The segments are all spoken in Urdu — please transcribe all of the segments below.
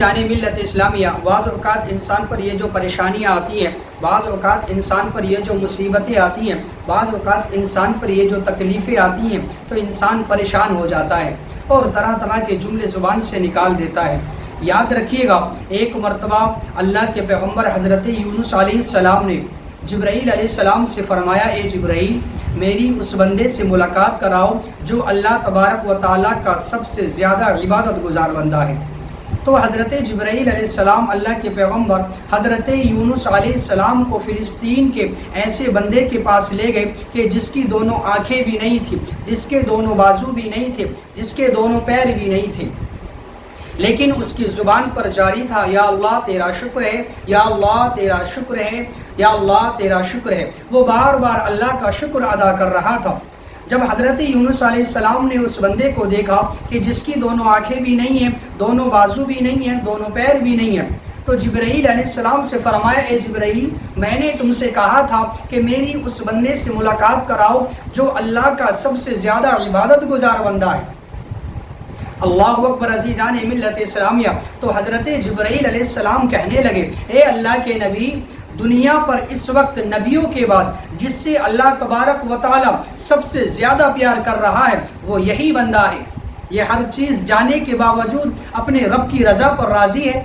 یعنی ملت اسلامیہ، بعض اوقات انسان پر یہ جو پریشانیاں آتی ہیں، بعض اوقات انسان پر یہ جو مصیبتیں آتی ہیں، بعض اوقات انسان پر یہ جو تکلیفیں آتی ہیں تو انسان پریشان ہو جاتا ہے اور طرح طرح کے جملے زبان سے نکال دیتا ہے۔ یاد رکھیے گا، ایک مرتبہ اللہ کے پیغمبر حضرت یونس علیہ السلام نے جبرائیل علیہ السلام سے فرمایا، اے جبرائیل، میری اس بندے سے ملاقات کراؤ جو اللہ تبارک و تعالیٰ کا سب سے زیادہ عبادت گزار بندہ ہے۔ تو حضرت جبرائیل علیہ السلام اللہ کے پیغمبر حضرت یونس علیہ السلام کو فلسطین کے ایسے بندے کے پاس لے گئے کہ جس کی دونوں آنکھیں بھی نہیں تھیں، جس کے دونوں بازو بھی نہیں تھے، جس کے دونوں پیر بھی نہیں تھے، لیکن اس کی زبان پر جاری تھا، یا اللہ تیرا شکر ہے، یا اللہ تیرا شکر ہے، یا اللہ تیرا شکر ہے۔ وہ بار بار اللہ کا شکر ادا کر رہا تھا۔ جب حضرت یونس علیہ السلام نے اس بندے کو دیکھا کہ جس کی دونوں آنکھیں بھی نہیں ہیں، دونوں بازو بھی نہیں ہیں، دونوں پیر بھی نہیں ہیں، تو جبرائیل علیہ السلام سے فرمایا، اے جبرائیل، میں نے تم سے کہا تھا کہ میری اس بندے سے ملاقات کراؤ جو اللہ کا سب سے زیادہ عبادت گزار بندہ ہے۔ اللہ اکبر عزیزان ملت اسلامیہ۔ تو حضرت جبرائیل علیہ السلام کہنے لگے، اے اللہ کے نبی، دنیا پر اس وقت نبیوں کے بعد جس سے اللہ تبارک و تعالی سب سے زیادہ پیار کر رہا ہے وہ یہی بندہ ہے۔ یہ ہر چیز جانے کے باوجود اپنے رب کی رضا پر راضی ہے۔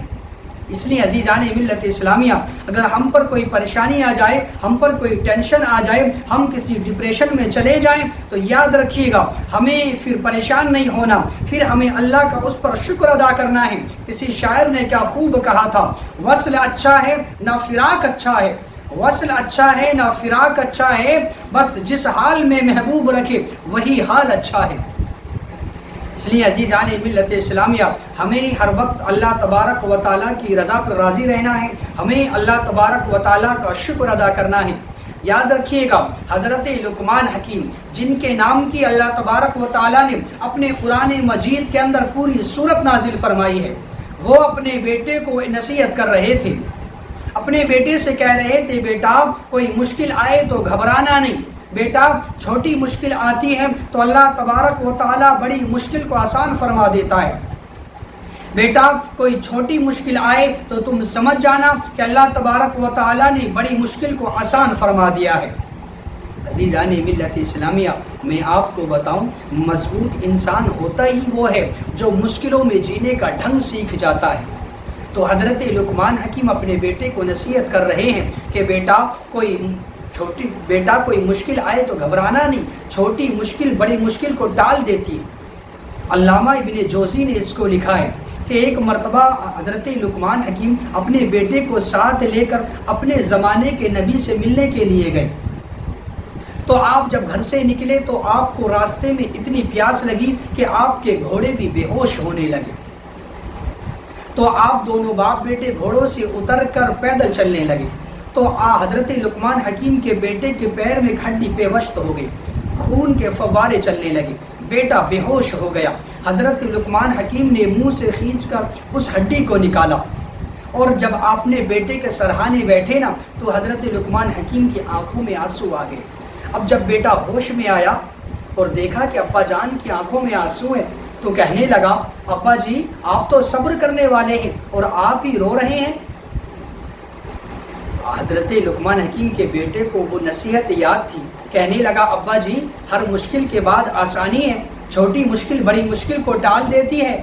اس لیے عزیزان ملت اسلامیہ، اگر ہم پر کوئی پریشانی آ جائے، ہم پر کوئی ٹینشن آ جائے، ہم کسی ڈپریشن میں چلے جائیں تو یاد رکھیے گا، ہمیں پھر پریشان نہیں ہونا، پھر ہمیں اللہ کا اس پر شکر ادا کرنا ہے۔ کسی شاعر نے کیا خوب کہا تھا، وصل اچھا ہے نہ فراق اچھا ہے، وصل اچھا ہے نہ فراق اچھا ہے، بس جس حال میں محبوب رکھے وہی حال اچھا ہے۔ اس لیے عزیزان ملت اسلامیہ، ہمیں ہر وقت اللہ تبارک و تعالیٰ کی رضا پر راضی رہنا ہے، ہمیں اللہ تبارک و تعالیٰ کا شکر ادا کرنا ہے۔ یاد رکھیے گا، حضرت لقمان حکیم جن کے نام کی اللہ تبارک و تعالیٰ نے اپنے قرآن مجید کے اندر پوری سورت نازل فرمائی ہے، وہ اپنے بیٹے کو نصیحت کر رہے تھے، اپنے بیٹے سے کہہ رہے تھے، بیٹا کوئی مشکل آئے تو گھبرانا نہیں، بیٹا چھوٹی مشکل آتی ہے تو اللہ تبارک و تعالیٰ بڑی مشکل کو آسان فرما دیتا ہے۔ بیٹا کوئی چھوٹی مشکل آئے تو تم سمجھ جانا کہ اللہ تبارک و تعالیٰ نے بڑی مشکل کو آسان فرما دیا ہے۔ عزیزان ملت اسلامیہ، میں آپ کو بتاؤں، مضبوط انسان ہوتا ہی وہ ہے جو مشکلوں میں جینے کا ڈھنگ سیکھ جاتا ہے۔ تو حضرت لقمان حکیم اپنے بیٹے کو نصیحت کر رہے ہیں کہ بیٹا کوئی مشکل آئے تو گھبرانا نہیں، چھوٹی مشکل بڑی مشکل کو ٹال دیتی ہے۔ علامہ ابن جوزی نے اس کو لکھا ہے کہ ایک مرتبہ حضرت لقمان حکیم اپنے بیٹے کو ساتھ لے کر اپنے زمانے کے نبی سے ملنے کے لیے گئے، تو آپ جب گھر سے نکلے تو آپ کو راستے میں اتنی پیاس لگی کہ آپ کے گھوڑے بھی بے ہوش ہونے لگے، تو آپ دونوں باپ بیٹے گھوڑوں سے اتر کر پیدل چلنے لگے، تو حضرت لقمان حکیم کے بیٹے کے پیر میں ہڈی پیوست ہو گئی، خون کے فوارے چلنے لگے، بیٹا بے ہوش ہو گیا۔ حضرت لقمان حکیم نے منہ سے کھینچ کر اس ہڈی کو نکالا، اور جب آپ نے بیٹے کے سرہانے بیٹھے نا تو حضرت لقمان حکیم کی آنکھوں میں آنسو آ گئے۔ اب جب بیٹا ہوش میں آیا اور دیکھا کہ ابا جان کی آنکھوں میں آنسو ہیں تو کہنے لگا، ابا جی آپ تو صبر کرنے والے ہیں اور آپ ہی رو رہے ہیں۔ حضرت لقمان حکیم کے بیٹے کو وہ نصیحت یاد تھی، کہنے لگا، ابا جی ہر مشکل کے بعد آسانی ہے، چھوٹی مشکل بڑی مشکل کو ٹال دیتی ہے،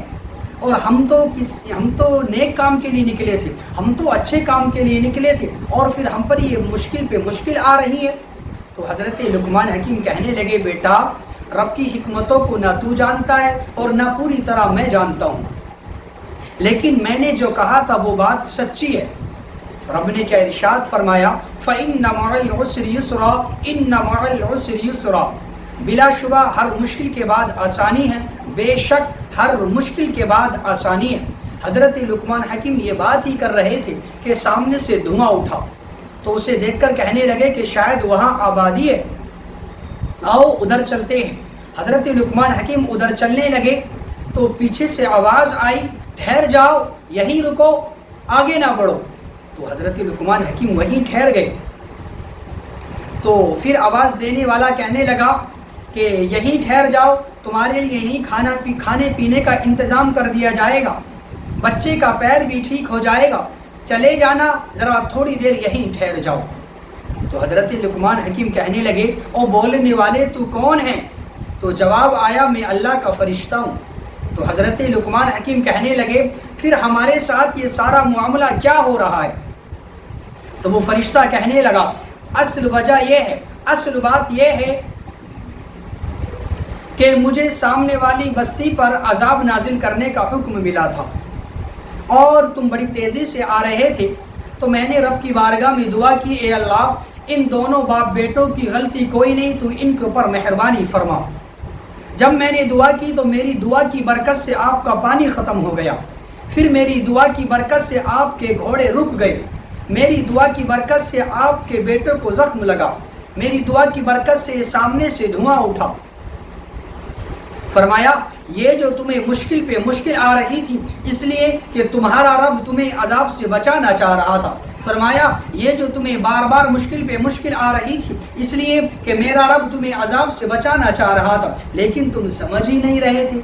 اور ہم تو نیک کام کے لیے نکلے تھے، ہم تو اچھے کام کے لیے نکلے تھے، اور پھر ہم پر یہ مشکل پہ مشکل آ رہی ہے۔ تو حضرت لقمان حکیم کہنے لگے، بیٹا رب کی حکمتوں کو نہ تو جانتا ہے اور نہ پوری طرح میں جانتا ہوں، لیکن میں نے جو کہا تھا وہ بات سچی ہے۔ رب نے کیا ارشاد فرمایا، فَإِنَّ مَعَ الْعُسْرِ يُسْرًا إِنَّ مَعَ الْعُسْرِ يُسْرًا، بلا شبہ ہر مشکل کے بعد آسانی ہے، بے شک ہر مشکل کے بعد آسانی ہے۔ حضرت لقمان حکیم یہ بات ہی کر رہے تھے کہ سامنے سے دھواں اٹھا، تو اسے دیکھ کر کہنے لگے کہ شاید وہاں آبادی ہے، آؤ ادھر چلتے ہیں۔ حضرت لقمان حکیم ادھر چلنے لگے تو پیچھے سے آواز آئی، ٹھہر جاؤ، یہیں رکو، آگے نہ بڑھو۔ تو حضرت لقمان حکیم وہیں ٹھہر گئے، تو پھر آواز دینے والا کہنے لگا کہ یہیں ٹھہر جاؤ، تمہارے لیے یہیں کھانے پینے کا انتظام کر دیا جائے گا۔ بچے کا پیر بھی ٹھیک ہو جائے گا، چلے جانا، ذرا تھوڑی دیر یہیں ٹھہر جاؤ۔ تو حضرت لقمان حکیم کہنے لگے او بولنے والے تو کون ہے؟ تو جواب آیا میں اللہ کا فرشتہ ہوں۔ تو حضرت لقمان حکیم کہنے لگے پھر ہمارے ساتھ یہ سارا معاملہ کیا ہو رہا ہے؟ تو وہ فرشتہ کہنے لگا اصل وجہ یہ ہے، اصل بات یہ ہے کہ مجھے سامنے والی بستی پر عذاب نازل کرنے کا حکم ملا تھا اور تم بڑی تیزی سے آ رہے تھے، تو میں نے رب کی بارگاہ میں دعا کی اے اللہ ان دونوں باپ بیٹوں کی غلطی کوئی نہیں، تو ان کے اوپر مہربانی فرما۔ جب میں نے دعا کی تو میری دعا کی برکت سے آپ کا پانی ختم ہو گیا، پھر میری دعا کی برکت سے آپ کے گھوڑے رک گئے، میری دعا کی برکت سے آپ کے بیٹوں کو زخم لگا، میری دعا کی برکت سے سامنے سے دھواں اٹھا۔ فرمایا یہ جو تمہیں مشکل پہ مشکل آ رہی تھی اس لیے کہ تمہارا رب تمہیں عذاب سے بچانا چاہ رہا تھا۔ فرمایا یہ جو تمہیں بار بار مشکل پہ مشکل آ رہی تھی اس لیے کہ میرا رب تمہیں عذاب سے بچانا چاہ رہا تھا، لیکن تم سمجھ ہی نہیں رہے تھے۔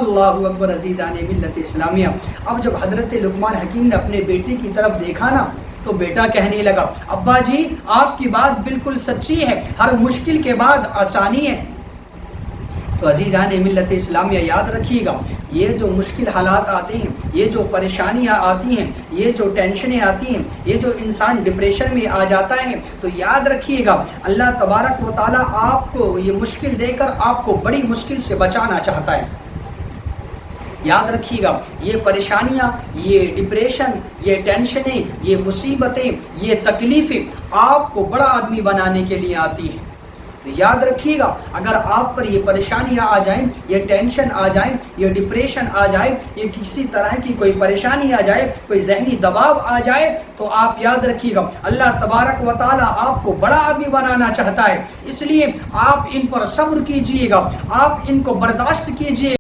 اللہ اکبر عزیزان ملت اسلامیہ۔ اب جب حضرت لقمان حکیم نے اپنے بیٹے کی طرف دیکھا نا تو بیٹا کہنے لگا ابا جی آپ کی بات بالکل سچی ہے، ہر مشکل کے بعد آسانی ہے۔ تو عزیزان ملت اسلامیہ یاد رکھیے گا یہ جو مشکل حالات آتے ہیں، یہ جو پریشانیاں آتی ہیں، یہ جو ٹینشنیں آتی ہیں، یہ جو انسان ڈپریشن میں آ جاتا ہے، تو یاد رکھیے گا اللہ تبارک و تعالیٰ آپ کو یہ مشکل دے کر آپ کو بڑی مشکل سے بچانا چاہتا ہے۔ یاد رکھیے گا یہ پریشانیاں، یہ ڈپریشن، یہ ٹینشنیں، یہ مصیبتیں، یہ تکلیفیں آپ کو بڑا آدمی بنانے کے لیے آتی ہیں۔ تو یاد رکھیے گا اگر آپ پر یہ پریشانیاں آ جائیں، یہ ٹینشن آ جائیں، یہ ڈپریشن آ جائے، یہ کسی طرح کی کوئی پریشانی آ جائے، کوئی ذہنی دباؤ آ جائے، تو آپ یاد رکھیے گا اللہ تبارک و تعالیٰ آپ کو بڑا آدمی بنانا چاہتا ہے، اس لیے آپ ان پر صبر کیجئے گا، آپ ان کو برداشت کیجئے